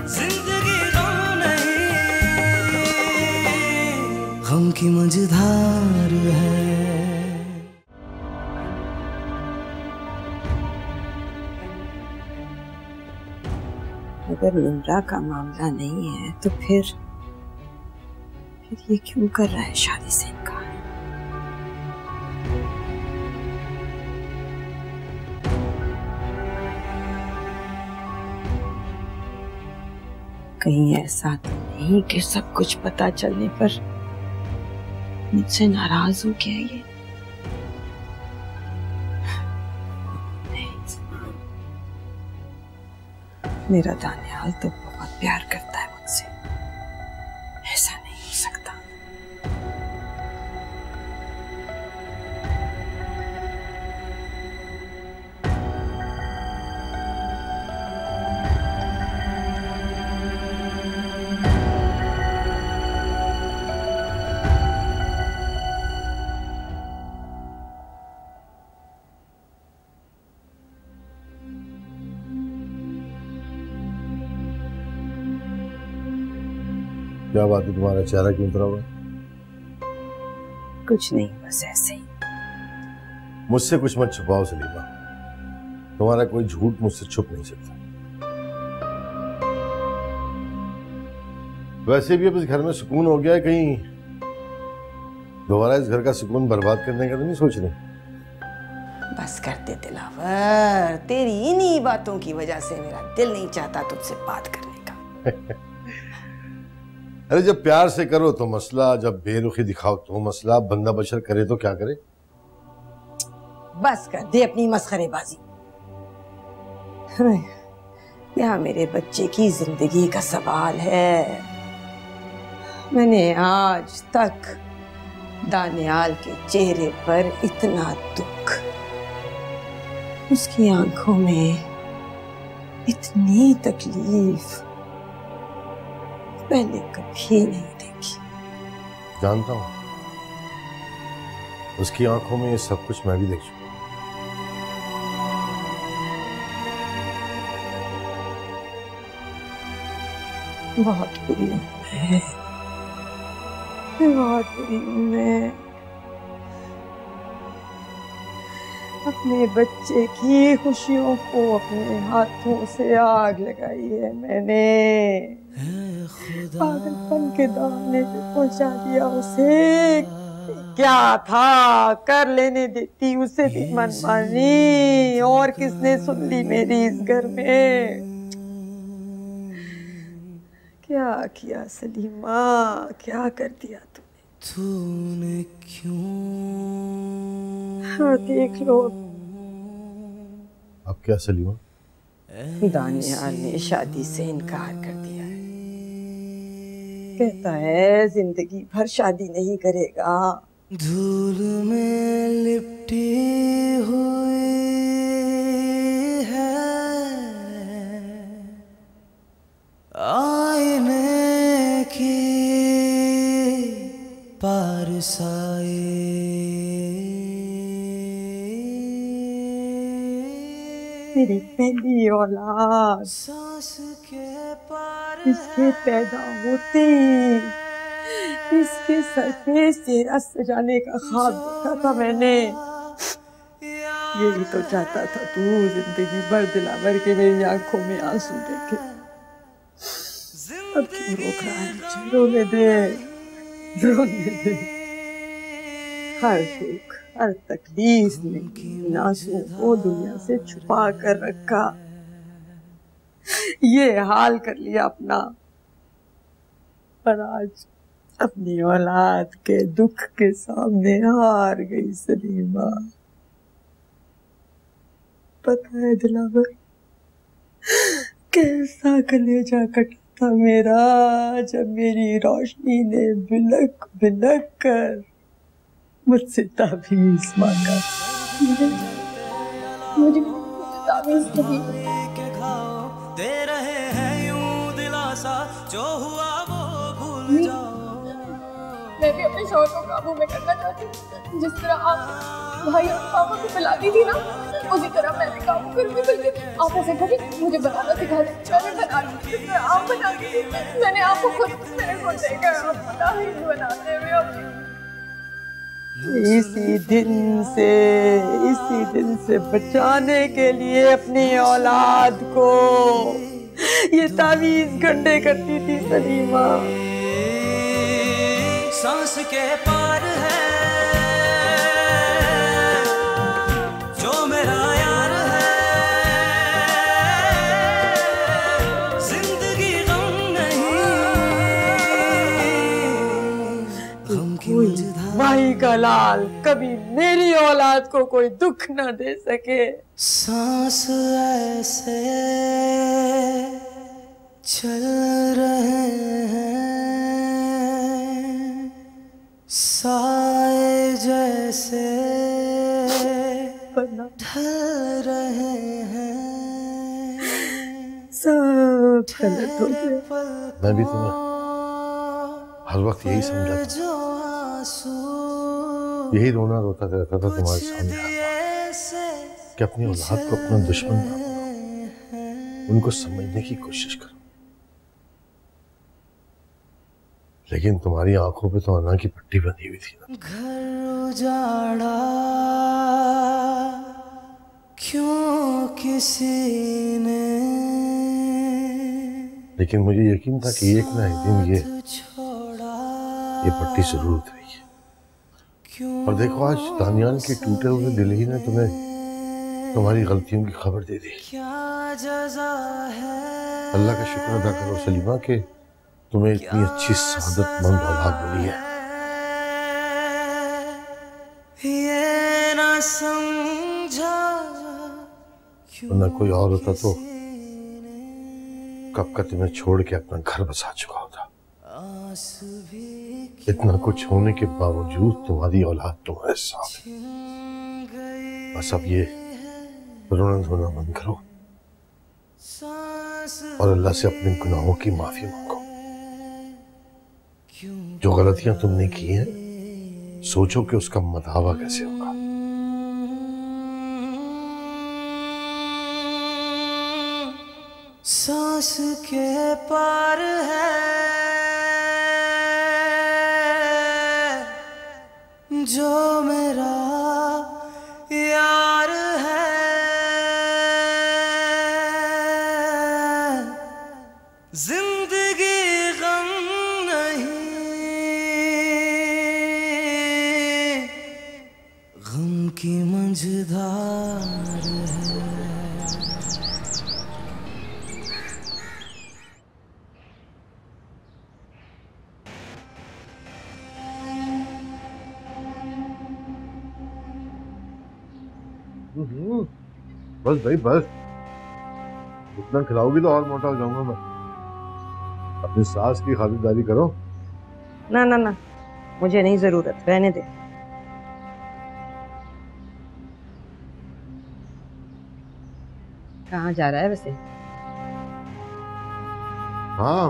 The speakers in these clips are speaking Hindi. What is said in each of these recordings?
जिंदगी गम नहीं, गम की मझधार है। अगर निम्रा का मामला नहीं है तो फिर ये क्यों कर रहा है शादी से इनकार? कहीं ऐसा तो नहीं कि सब कुछ पता चलने पर मुझसे नाराज हो गया ये? मेरा दानियाल तो बहुत प्यार करता है मुझसे, ऐसा नहीं हो सकता। क्या बात है, तुम्हारा चेहरा क्यों उतरा हुआ? कुछ नहीं, बस ऐसे ही। मुझसे कुछ मत छुपाओ सलीमा, तुम्हारा कोई झूठ मुझसे छुप नहीं सकता। वैसे भी अब इस घर में सुकून हो गया है, कहीं दोबारा इस घर का सुकून बर्बाद करने का तो नहीं सोच रहे? बस कर दे दिलावर, तेरी इन्हीं बातों की वजह से मेरा दिल नहीं चाहता तुझसे बात करने का। अरे जब प्यार से करो तो मसला, जब बेरुखी दिखाओ तो मसला। बंदा बशर करे तो क्या करे? बस कर दे अपनी मस्खरेबाजी। क्या मेरे बच्चे की जिंदगी का सवाल है? मैंने आज तक दानियाल के चेहरे पर इतना दुख, उसकी आंखों में इतनी तकलीफ पहले कभी नहीं देखी। जानता हूं, उसकी आंखों में ये सब कुछ मैं भी देख चुका। बहुत बुरी हूं मैं, बहुत बुरी हूं मैं। अपने बच्चे की खुशियों को अपने हाथों से आग लगाई है मैंने। पागलपन के दामने पे पहुंचा दिया उसे। क्या था, कर लेने देती उसे भी मनमानी। और किसने सुन ली मेरी इस घर में? क्या किया सलीमा, क्या कर दिया तूने क्यों? हाँ देख लो, अब क्या सलीमा? दानियाल ने शादी से इनकार कर दिया है। कहता है जिंदगी भर शादी नहीं करेगा। धूल में लिपटी हुई है आईने की पारसाए, मेरी पहली औलाद इसके पैदा होते इसके सर पे सेहरा सजाने का ख्वाब देखा था मैंने। यही तो चाहता था तू जिंदगी भर दिलावर के मेरी आंखों में आंसू देखे। अब क्यों रोक रहा है मुझे? रोने दे, रोने दे। हर दुख, हर तकलीफ ने इन आंसुओं को दुनिया से छुपा कर रखा। ये हाल कर लिया अपना, पर आज अपनी औलाद के दुख के सामने हार गई सलीमा। पता है दिलावर, कैसा कलेजा कटा था मेरा जब मेरी रोशनी ने बिलक बिलक कर मुझसे ताबीज मांगा। मुझे ताबीज दे रहे हैं यूं दिलासा, जो हुआ वो भूल जाओ। मैं भी अपने शौहर को काबू में करना चाहती हूँ। जिस तरह आप भाई और पापा को पिलाती थी ना, उसी तरह मैं भी काबू करूँगी। बल्कि आप ऐसे करिए, मुझे बनाना सिखा दें। मैंने बना दी जिस तरह आप बनाती थी। मैंने आपको खुद मेरे को देखा, आप बता ही बनाते हुए अपनी। इसी दिन से बचाने के लिए अपनी औलाद को ये तावीज गंडे करती थी सलीमा। सांस के पार है जो मेरा यार है, जिंदगी गम नहीं, गम की मझधार। माही का लाल कभी मेरी औलाद को कोई दुख न दे सके। सांस ऐसे चल रहे हैं, साए जैसे ढल रहे हैं, सब गलत हो गया। मैं भी तुम्हें हर वक्त यही समझा था, यही रोना रोता रहता था तुम्हारे सामने कि अपनी औलाद को अपना दुश्मन ना बनाओ, उनको समझने की कोशिश करो। लेकिन तुम्हारी आंखों पे तो आना की पट्टी बनी हुई थी ना। घर उजाड़ा क्यों किसी ने, लेकिन मुझे यकीन था कि एक ना एक दिन ये पट्टी जरूर उतरेगी। और देखो आज दानियाल के टूटे हुए दिल ही ने तुम्हें तुम्हारी गलतियों की खबर दे दी। अल्लाह का शुक्र अदा करो सलीमा के तुम्हें इतनी अच्छी सादतमंद औलाद मिली है। ये ना समझा, वरना कोई और होता तो कब का तुम्हें छोड़ के अपना घर बसा चुका होता। इतना कुछ होने के बावजूद तुम्हारी औलाद तुम्हारे साथ। बस अब ये रोना धोना बंद करो और अल्लाह से अपने गुनाहों की माफी मांगो। जो गलतियां तुमने की हैं, सोचो कि उसका मदावा कैसे होगा। सांस के पार है जो मेरा यार है, जिंदगी गम नहीं, गम की मंझधार है। बस भाई बस, इतना खिलाओगी तो और मोटा हो जाऊंगा मैं। अपनी सास की खातिरदारी करो। ना ना ना, मुझे नहीं जरूरत, रहने दे। कहाँ जा रहा है वैसे? हाँ,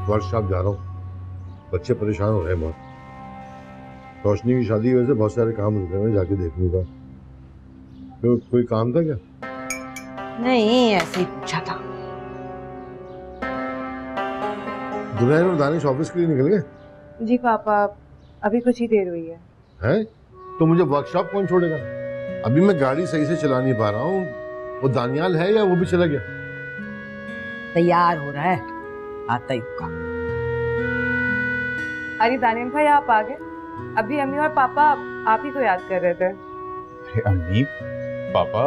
वर्कशॉप जा रहा हूँ। बच्चे परेशान हो रहे हैं बहुत। रोशनी की शादी की वजह से बहुत सारे काम रुके हुए, जाके देखने का। तो कोई काम था क्या? नहीं, ऐसे ही पूछा था। दुल्हन और दानिश ऑफिस के लिए निकल गए? जी पापा, अभी कुछ ही देर हुई है। हैं? तो मुझे वर्कशॉप कौन छोड़ेगा? अभी मैं गाड़ी सही से चला नहीं पा रहा हूँ। वो दानियाल है या वो भी चला गया? तैयार हो रहा है, आता ही होगा। अरे दानियल भाई, आप आ गए। अभी अम्मी और पापा आप ही को याद कर रहे थे। अरे अम्मी पापा,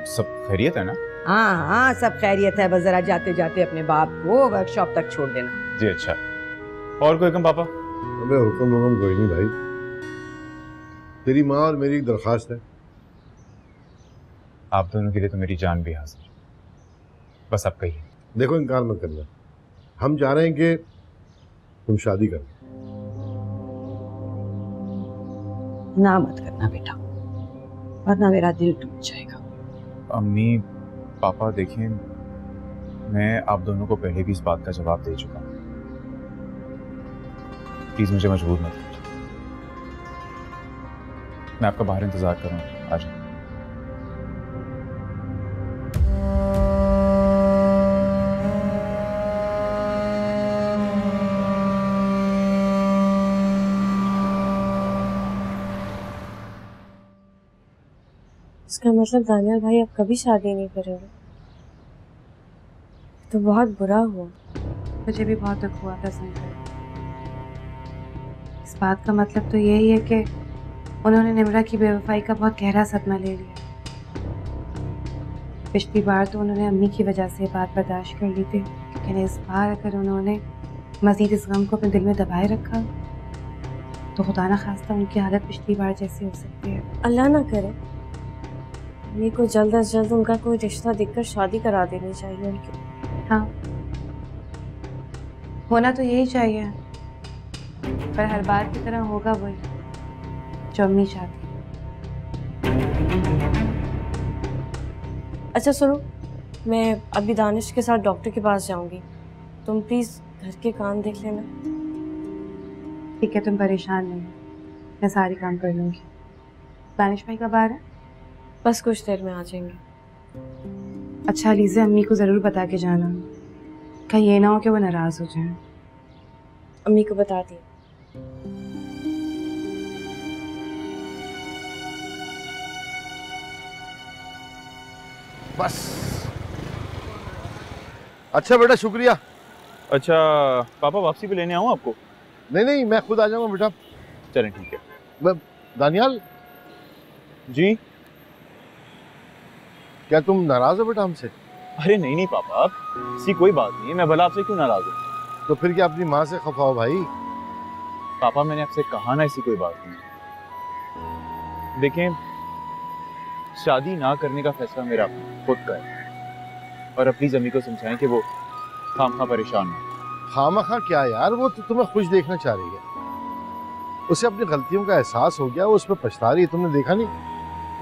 सब खैरियत है ना? हाँ हाँ, सब खैरियत है। बस जरा जाते जाते अपने बाप को वर्कशॉप तक छोड़ देना। जी अच्छा। और कोई हुक्म पापा? अबे हुक्म कोई नहीं भाई। तेरी माँ और मेरी एक दरखास्त है। आप दोनों के लिए तो मेरी जान भी हाजिर। बस आप कहिए। देखो, इनकार मत करना। हम चाह रहे हैं कि तुम शादी करो। ना मत करना बेटा, वरना मेरा दिल टूट जाएगा। अम्मी पापा देखिए, मैं आप दोनों को पहले भी इस बात का जवाब दे चुका हूँ। प्लीज मुझे मजबूर मत कीजिए। मैं आपका बाहर इंतजार कर रहा हूँ, आ जाओ। इसका मतलब दानियाल भाई अब कभी शादी नहीं करेंगे, तो बहुत बुरा हुआ। मुझे भी बहुत दुख हुआ था सुनकर। इस बात का मतलब तो यही है कि उन्होंने निम्रा की बेवफाई का बहुत गहरा सदमा ले लिया। पिछली बार तो उन्होंने अम्मी की वजह से ये बात बर्दाश्त कर ली थी, लेकिन इस बार अगर उन्होंने मजीद इस गम को अपने दिल में दबाए रखा तो खुदा ना खास्ता उनकी हालत पिछली बार जैसी हो सकती है। अल्लाह ना करे, अम्मी को जल्द अज जल्द उनका कोई रिश्ता देखकर शादी करा देनी चाहिए उनकी। हाँ, होना तो यही चाहिए, पर हर बार की तरह होगा वही जो अम्मी चाहती। अच्छा सुनो, मैं अभी दानिश के साथ डॉक्टर के पास जाऊंगी, तुम प्लीज घर के काम देख लेना। ठीक है, तुम परेशान नहीं, मैं सारी काम कर लूँगी। दानिश भाई कब आ रहे हैं? बस कुछ देर में आ जाएंगे। अच्छा लीज़ा, अम्मी को ज़रूर बता के जाना, कहीं ये ना हो कि वो नाराज़ हो जाए। अम्मी को बता दिया। बस। अच्छा बेटा, शुक्रिया। अच्छा पापा, वापसी पे लेने आऊँ आपको? नहीं नहीं, मैं खुद आ जाऊंगा बेटा। चलें ठीक है। दानियाल जी, क्या तुम नाराज हो बेटा हमसे? अरे नहीं नहीं पापा, ऐसी कोई बात नहीं है, मैं भला आपसे क्यों नाराज हूँ? तो फिर क्या अपनी माँ से खफा हो भाई? पापा मैंने आपसे कहा ना, ऐसी कोई बात नहीं। देखें, शादी ना करने का फैसला मेरा खुद का है, और अपनी जमी को समझाएं कि वो खामखा परेशान हो। खामखा क्या यार, वो तो तुम्हें खुश देखना चाह रही है। उसे अपनी गलतियों का एहसास हो गया, वो उस पर पछता रही है। तुमने देखा नहीं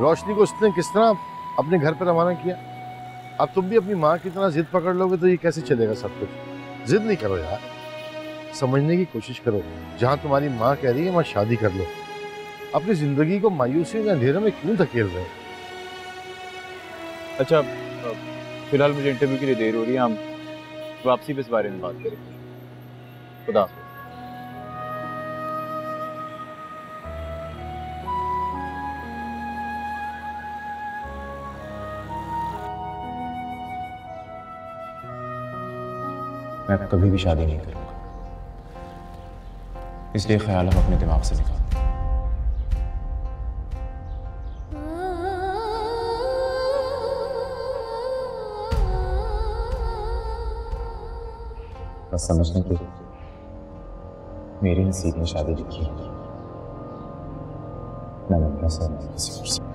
रोशनी को उसने किस तरह अपने घर पर रवाना किया? अब तुम भी अपनी माँ की तरह जिद पकड़ लोगे तो ये कैसे चलेगा सब कुछ? जिद नहीं करो यार, समझने की कोशिश करो। जहाँ तुम्हारी माँ कह रही है वहाँ शादी कर लो। अपनी जिंदगी को मायूसी और अंधेरे में क्यों धकेल रहे हो? अच्छा फिलहाल मुझे इंटरव्यू के लिए देर हो रही है, हम वापसी पे इस बारे में बात करेंगे। खुदा हाफिज़। मैं अब कभी भी शादी नहीं करूंगा, इसलिए ख्याल अब अपने दिमाग से निकाल। बस समझने की मेरे नसीब में शादी लिखी है, मैं अपना सर किसी और से।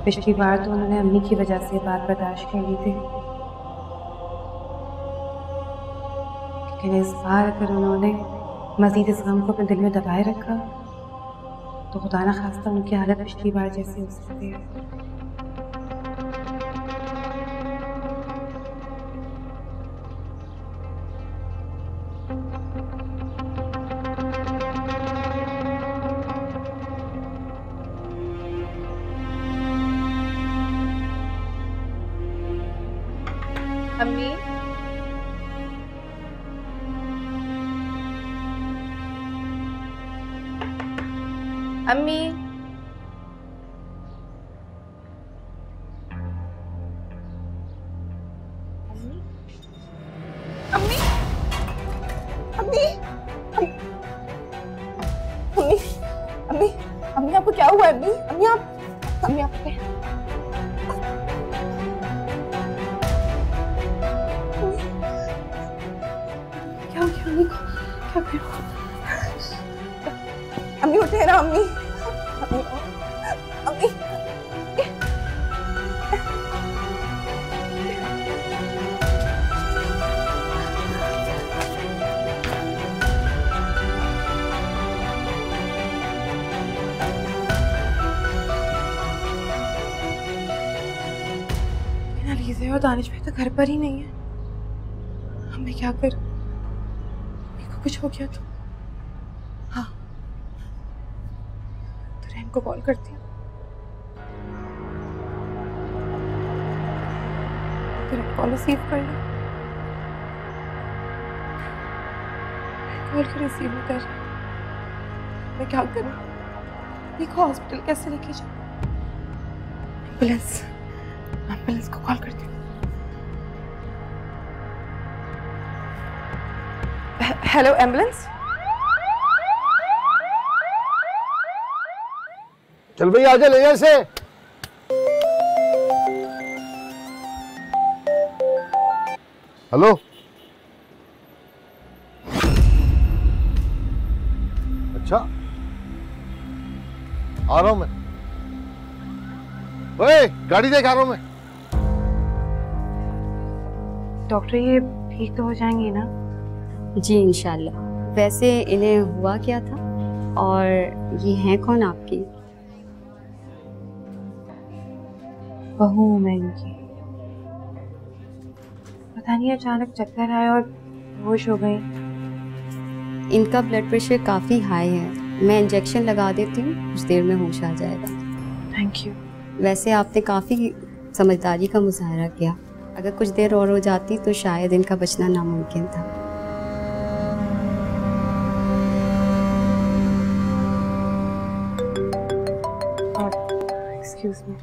पिछली बार तो उन्होंने अम्मी की वजह से बात बर्दाश्त कर ली थी, लेकिन इस बार अगर उन्होंने मजीद इस गम को अपने दिल में दबाए रखा तो खुदा ना खास्ता उनकी हालत पिछली बार जैसी हो सकती है। अम्मी, अम्मी, अम्मी, अम्मी, अम्मी, अम्मी, अम्मी आपको क्या हुआ? अम्मी, अम्मी आप क्या? क्या हो गया अम्मी को? क्या करूं? अम्मी उठे ना, अम्मी, अम्मी, अम्मी। और दानिश भाई तो घर पर ही नहीं है। अब मैं क्या करूं? मेरे को कुछ हो गया तो हाँ, तो रैन को कॉल करती हूँ। कॉल रिसीव कर लो। कॉल रिसीव नहीं कर रहा। मैं क्या करूं? देखो हॉस्पिटल कैसे लेके जाऊं? एम्बुलेंस को कॉल करती हूँ। Hello ambulance. चल भाई आजा ले जा इसे। हेलो अच्छा आ रहा हूं मैं। ओए गाड़ी देख आ रहा हूं मैं। डॉक्टर ये ठीक तो हो जाएंगी ना? जी इंशाल्लाह। वैसे इन्हें हुआ क्या था और ये हैं कौन आपकी? बहू हूं मैं इनकी। पता नहीं अचानक चक्कर आए और होश हो गई। इनका ब्लड प्रेशर काफ़ी हाई है, मैं इंजेक्शन लगा देती हूँ, कुछ देर में होश आ जाएगा। Thank you. वैसे आपने काफ़ी समझदारी का मुजाहरा किया, अगर कुछ देर और हो जाती तो शायद इनका बचना नामुमकिन था। Excuse me.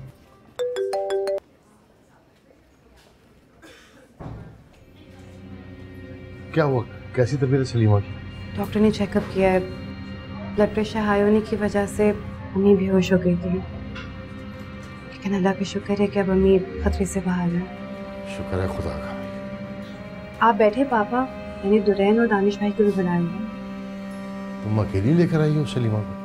क्या हुआ? कैसी तबीयत है सलीमा की? डॉक्टर ने चेकअप किया है, ब्लड प्रेशर हाई होने की वजह से अम्मी बेहोश हो गई थी, लेकिन अल्लाह का शुक्र है कि अब अम्मी खतरे से बाहर है। शुक्र है खुदा का। आप बैठे पापा, मैंने दुरैन और दानिश भाई को भी बुलाया है। तुम अकेली लेकर आई हो सलीमा को?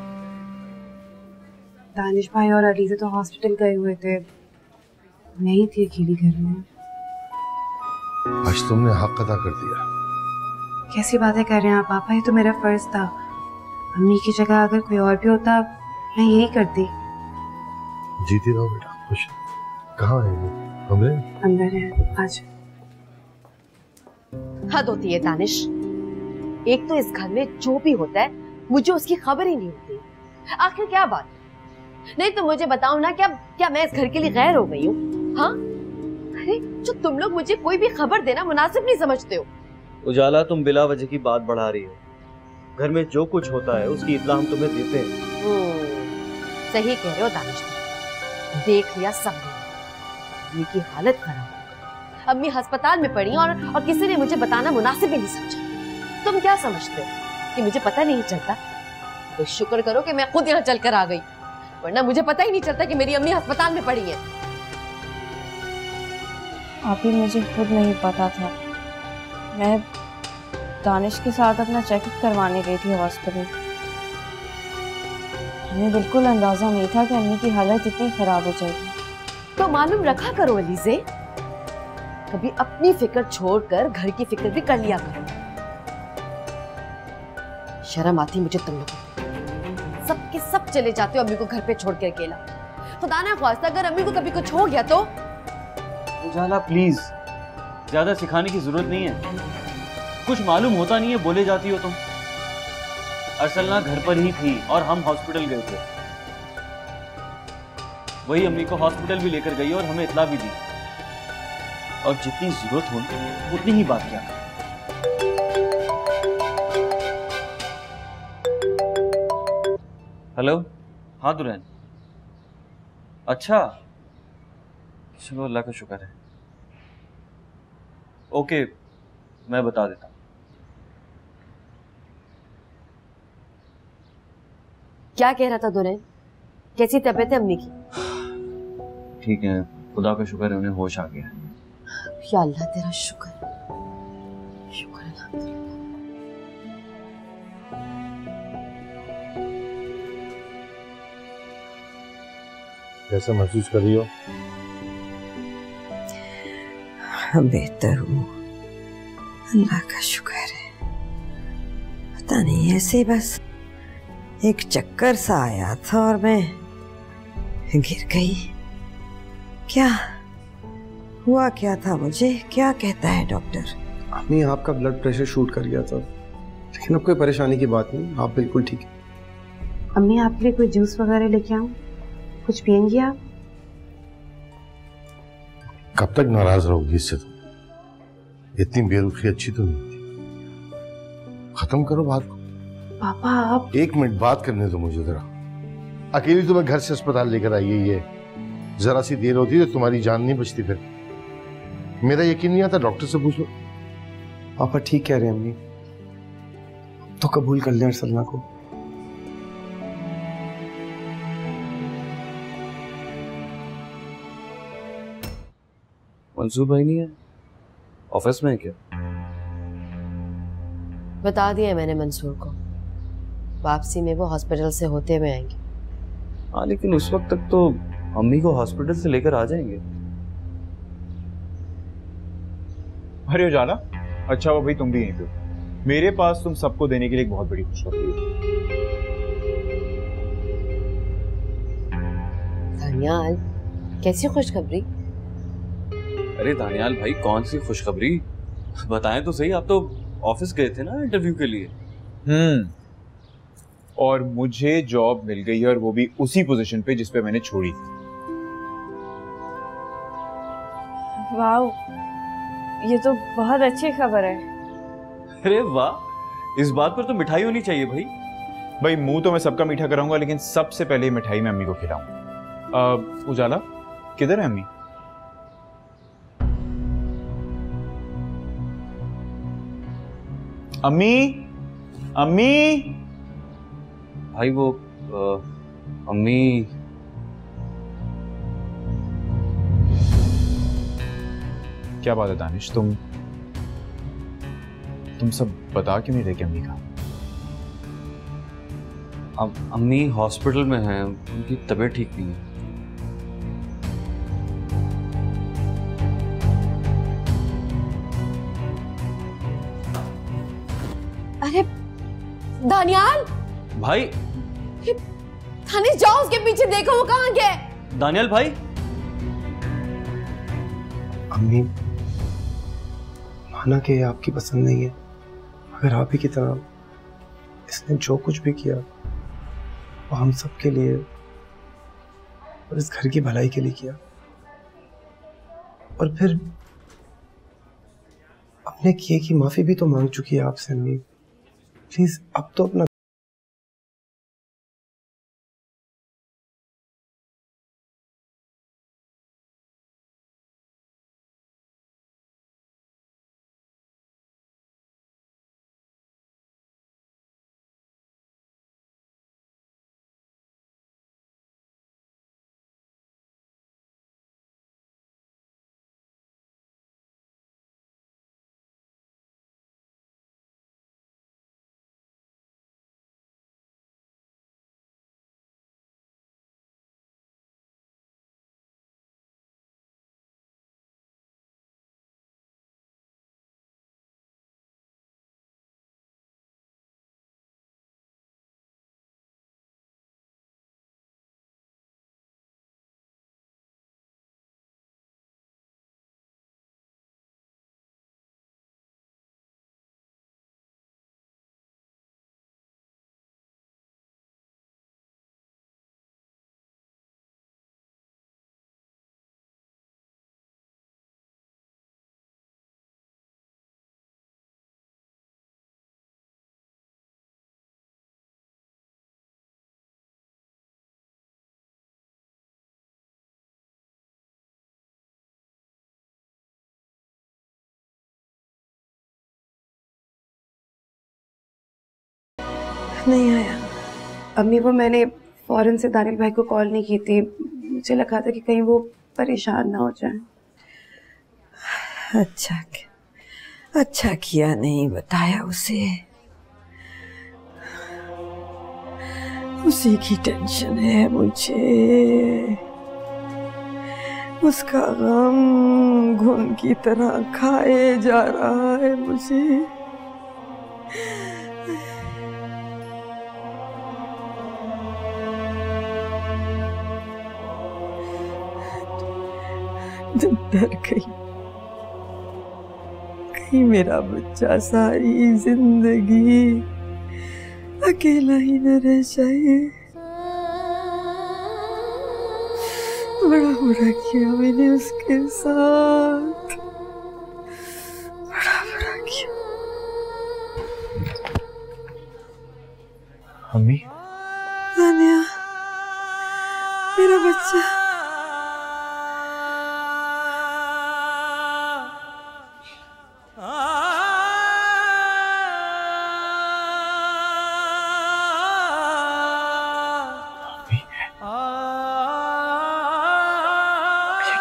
दानिश भाई और अलीज़ा तो हॉस्पिटल गए हुए थे, मैं ही थी अकेली घर में। आज तुमने हक अदा कर दिया। कैसी बातें कर रहे हैं आप पापा, ये तो मेरा फर्ज था। अम्मी की जगह अगर कोई और भी होता मैं यही करती। जीती रहो बेटा, खुश। कहाँ है वो? कमरे अंदर है, आज। हद होती है दानिश, एक तो इस घर में जो भी होता है मुझे उसकी खबर ही नहीं होती। आखिर क्या बात? नहीं तो मुझे बताओ ना, क्या मैं इस घर के लिए गैर हो गई हूँ? हाँ, अरे जो तुम लोग मुझे कोई भी खबर देना मुनासिब नहीं समझते हो। उजाला, तुम बिला वजह की बात बढ़ा रही हो। घर में जो कुछ होता है उसकी इत्तला हम तुम्हें देते हैं। सही कह रहे हो दानिश, देख लिया सबने। अम्मी की हालत खराब, अम्मी अस्पताल में पड़ी और किसी ने मुझे बताना मुनासिब ही नहीं समझा। तुम क्या समझते हो कि मुझे पता नहीं चलता? तो शुक्र करो कि मैं खुद यहाँ चलकर आ गई, वरना मुझे पता ही नहीं चलता कि मेरी अम्मी अस्पताल में पड़ी है। अभी मुझे खुद नहीं पता था। मैं दानिश के साथ अपना चेकअप करवाने गई थी हॉस्पिटल। हमें बिल्कुल अंदाजा नहीं था कि अम्मी की हालत इतनी खराब हो जाएगी। तो मालूम रखा करो अलीज़े, कभी अपनी फिक्र छोड़कर घर की फिक्र भी कर लिया करो। शर्म आती मुझे तुम लोगों। सबके सब चले जाते हो अम्मी को घर पे छोड़ के अकेला। खुदा ना ख्वास्ता अगर अम्मी को कभी कुछ हो गया तो। उजाला प्लीज, ज्यादा सिखाने की जरूरत नहीं है। कुछ मालूम होता नहीं है बोले जाती हो तुम। अरसलना घर पर ही थी और हम हॉस्पिटल गए थे। वही अम्मी को हॉस्पिटल भी लेकर गई और हमें इत्तला भी दी, और जितनी जरूरत हो उतनी ही बात किया। हेलो, हाँ दुरैन। अच्छा, चलो अल्लाह का शुक्र है। ओके, मैं बता देता हूँ। क्या कह रहा था दुरैन? कैसी तबीयत है अम्मी की? ठीक है, खुदा का शुक्र है उन्हें होश आ गया। या अल्लाह तेरा शुक्र, शुक्र अल्लाह। कैसा महसूस कर रही हो? बेहतर हूँ, अल्लाह का शुक्र है। पता नहीं, ऐसे बस एक चक्कर सा आया था और मैं गिर गई। क्या हुआ क्या था, मुझे क्या कहता है डॉक्टर? अम्मी आपका ब्लड प्रेशर शूट कर गया था, लेकिन अब कोई परेशानी की बात नहीं, आप बिल्कुल ठीक है। अम्मी आपके लिए कोई जूस वगैरह लेके आऊं? कुछ पियेंगी आप? कब तक नाराज रहोगी इससे? तुम इतनी बेरुखी अच्छी तो नहीं थी। खत्म करो बात को। पापा आप 1 मिनट बात करने दो मुझे जरा। अकेली तुम्हें घर से अस्पताल लेकर आई है ये, जरा सी देर होती तो तुम्हारी जान नहीं बचती। फिर मेरा यकीन नहीं आता, डॉक्टर से पूछ लो। पापा ठीक कह रहे हैं अम्मी, तो कबूल कर लें अरसलना को। मंसूर भाई नहीं है ऑफिस में है क्या? बता दिया मैंने मंसूर को, वापसी में वो हॉस्पिटल से होते हुए आएंगे। हाँ लेकिन उस वक्त तक तो अम्मी को हॉस्पिटल से लेकर आ जाएंगे। अरे उजाला, अच्छा वो भाई तुम भी यहीं पे हो। मेरे पास तुम सबको देने के लिए एक बहुत बड़ी खुशखबरी है। दानियाल, कैसी खुशखबरी? अरे दानियाल भाई, कौन सी खुशखबरी? बताएं तो सही। आप तो ऑफिस गए थे ना इंटरव्यू के लिए। और मुझे जॉब मिल गई है, और वो भी उसी पोजीशन पे जिस पे मैंने छोड़ी थी। वाह, ये तो बहुत अच्छी खबर है। अरे वाह, इस बात पर तो मिठाई होनी चाहिए भाई। भाई मुंह तो मैं सबका मीठा कराऊंगा, लेकिन सबसे पहले मिठाई मैं अम्मी को खिलाऊंगा। उजाला, किधर है अम्मी? अम्मी, अम्मी। भाई वो अम्मी। क्या बात है दानिश, तुम सब बता क्यों नहीं रहे कि अम्मी का? अब अम्मी हॉस्पिटल में हैं, उनकी तबीयत ठीक नहीं है। अरे दानियाल भाई, थाने जाओ, उसके पीछे देखो वो कहाँ गया। दानियाल भाई। अम्मी, माना कि आपकी पसंद नहीं है, मगर आप ही की तरह इसने जो कुछ भी किया वो हम सब के लिए और इस घर की भलाई के लिए किया। और फिर अपने किए की माफी भी तो मांग चुकी है आपसे अम्मी। प्लीज अब तो अपना नहीं आया। अम्मी वो मैंने फौरन से दानिल भाई को कॉल नहीं की थी, मुझे लगा था कि कहीं वो परेशान ना हो जाए। अच्छा किया नहीं बताया उसे, उसी की टेंशन है मुझे। उसका गम घुन की तरह खाए जा रहा है मुझे। डर गई कहीं मेरा बच्चा सारी जिंदगी अकेला ही न रह जाए। बड़ा बुरा किया मैंने उसके साथ, बड़ा बुरा किया। अम्मी, तानिया, मेरा बच्चा।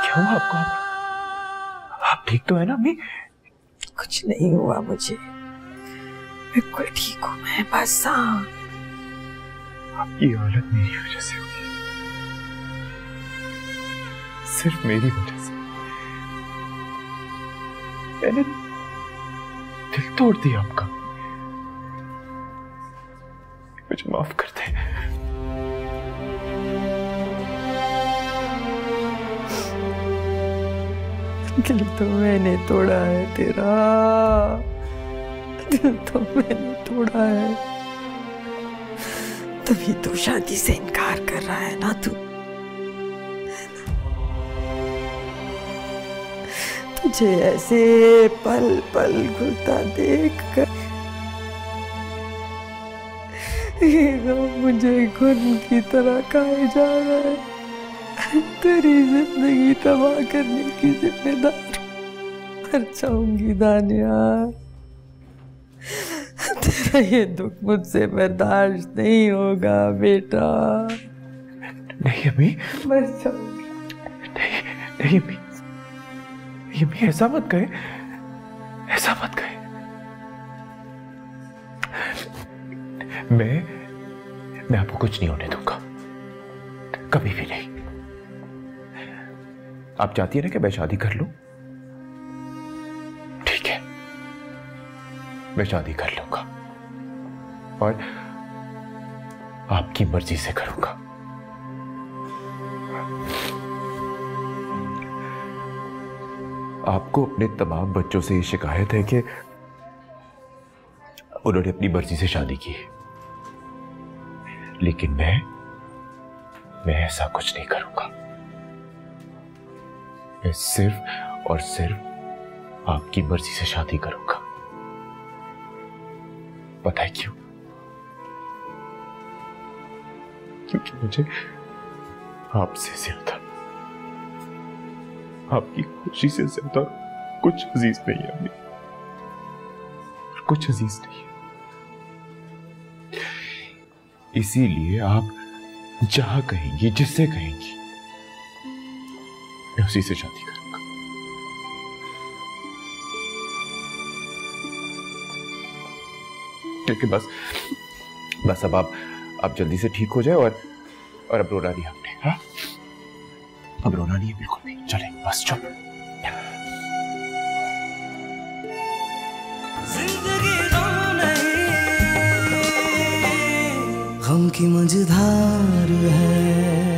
क्या हुआ आपको? आप ठीक तो है ना अम्मी? कुछ नहीं हुआ मुझे, बिल्कुल ठीक हूँ मैं। बस आपकी हालत मेरी वजह से हुई, सिर्फ मेरी वजह से। मैंने दिल तोड़ दिया आपका, मुझे माफ कर दे। दिल तो मैंने तोड़ा है तेरा, दिल तो मैंने तोड़ा है। तभी तो शादी से इनकार कर रहा है ना तू। तुझे ऐसे पल पल घुलता देख कर मुझे खून की तरह खाए जा रहा है। तेरी जिंदगी तबाह करने की जिम्मेदार मर जाऊंगी दानिया। तेरा ये दुख मुझसे बर्दाश्त नहीं होगा बेटा। नहीं अम्मी, मर जाऊंगी। नहीं अम्मी, अम्मी ऐसा मत कहे, ऐसा मत कहे। मैं आपको कुछ नहीं होने दूंगा, कभी भी नहीं। आप चाहती है ना कि मैं शादी कर लूं? ठीक है, मैं शादी कर लूंगा और आपकी मर्जी से करूंगा। आपको अपने तमाम बच्चों से ये शिकायत है कि उन्होंने अपनी मर्जी से शादी की, लेकिन मैं ऐसा कुछ नहीं करूंगा। मैं सिर्फ और सिर्फ आपकी मर्जी से शादी करूंगा। पता है क्यों? क्योंकि मुझे आपसे ज्यादा, आपकी खुशी से ज्यादा कुछ अजीज नहीं है अम्मी, कुछ अजीज नहीं है। इसीलिए आप जहां कहेंगी, जिससे कहेंगी, मैं उसी से शादी करूंगा। क्योंकि बस अब आप जल्दी से ठीक हो जाए और अब रोना नहीं आपने। हाँ, अब रोना नहीं है बिल्कुल भी। चले बस चलो। जिंदगी गम नहीं, गम की मझधार है।